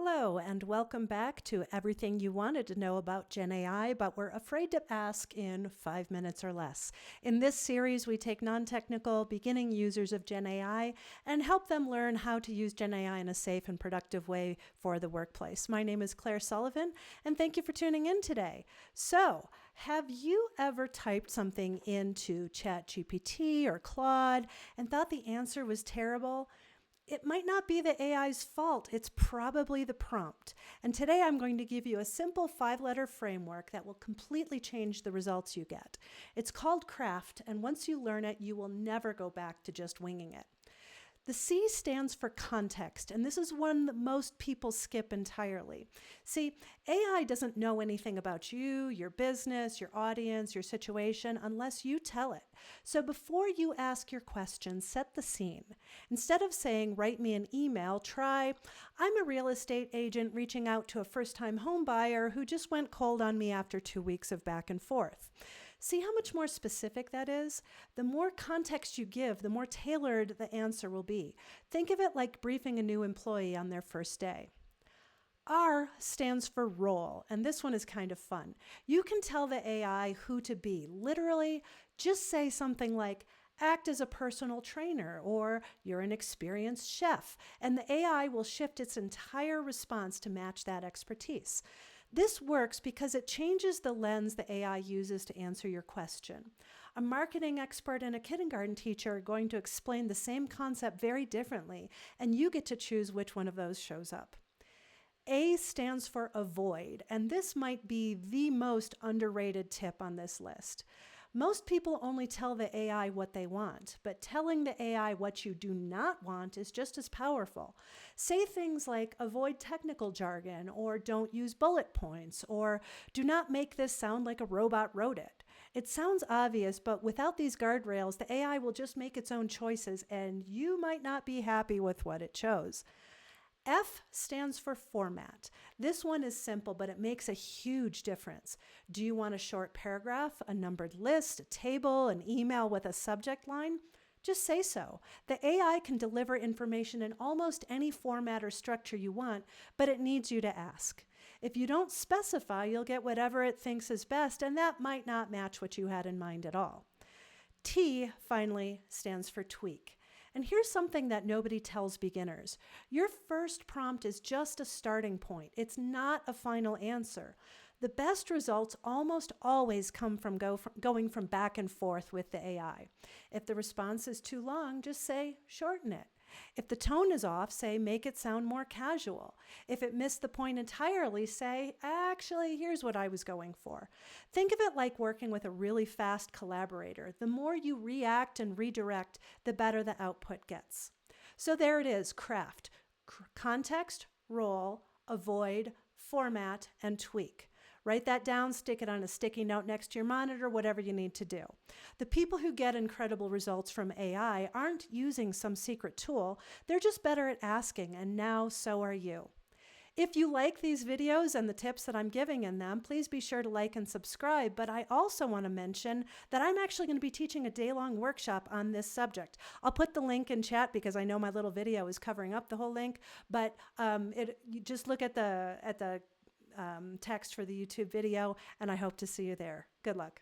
Hello, and welcome back to Everything You Wanted to Know About Gen AI, but were afraid to ask in 5 minutes or less. In this series, we take non-technical, beginning users of Gen AI and help them learn how to use Gen AI in a safe and productive way for the workplace. My name is Claire Sullivan, and thank you for tuning in today. So, have you ever typed something into ChatGPT or Claude and thought the answer was terrible? It might not be the AI's fault, it's probably the prompt. And today I'm going to give you a simple 5-letter framework that will completely change the results you get. It's called CRAFT, and once you learn it, you will never go back to just winging it. The C stands for context, and this is one that most people skip entirely. See, AI doesn't know anything about you, your business, your audience, your situation, unless you tell it. So before you ask your question, set the scene. Instead of saying, write me an email, try, I'm a real estate agent reaching out to a first-time home buyer who just went cold on me after 2 weeks of back and forth. See how much more specific that is? The more context you give, the more tailored the answer will be. Think of it like briefing a new employee on their first day. R stands for role, and this one is kind of fun. You can tell the AI who to be. Literally, just say something like, act as a personal trainer, or you're an experienced chef, and the AI will shift its entire response to match that expertise. This works because it changes the lens the AI uses to answer your question. A marketing expert and a kindergarten teacher are going to explain the same concept very differently, and you get to choose which one of those shows up. A stands for avoid, and this might be the most underrated tip on this list. Most people only tell the AI what they want, but telling the AI what you do not want is just as powerful. Say things like avoid technical jargon, or don't use bullet points, or do not make this sound like a robot wrote it. It sounds obvious, but without these guardrails, the AI will just make its own choices, and you might not be happy with what it chose. F stands for format. This one is simple, but it makes a huge difference. Do you want a short paragraph, a numbered list, a table, an email with a subject line? Just say so. The AI can deliver information in almost any format or structure you want, but it needs you to ask. If you don't specify, you'll get whatever it thinks is best, and that might not match what you had in mind at all. T, finally, stands for tweak. And here's something that nobody tells beginners. Your first prompt is just a starting point. It's not a final answer. The best results almost always come from going from back and forth with the AI. If the response is too long, just say, shorten it. If the tone is off, say, make it sound more casual. If it missed the point entirely, say, actually, here's what I was going for. Think of it like working with a really fast collaborator. The more you react and redirect, the better the output gets. So there it is, CRAFT. Context, role, avoid, format, and tweak. Write that down, stick it on a sticky note next to your monitor, whatever you need to do. The people who get incredible results from AI aren't using some secret tool. They're just better at asking, and now so are you. If you like these videos and the tips that I'm giving in them, please be sure to like and subscribe. But I also want to mention that I'm actually going to be teaching a day-long workshop on this subject. I'll put the link in chat because I know my little video is covering up the whole link, but you just look at the text for the YouTube video, and I hope to see you there. Good luck.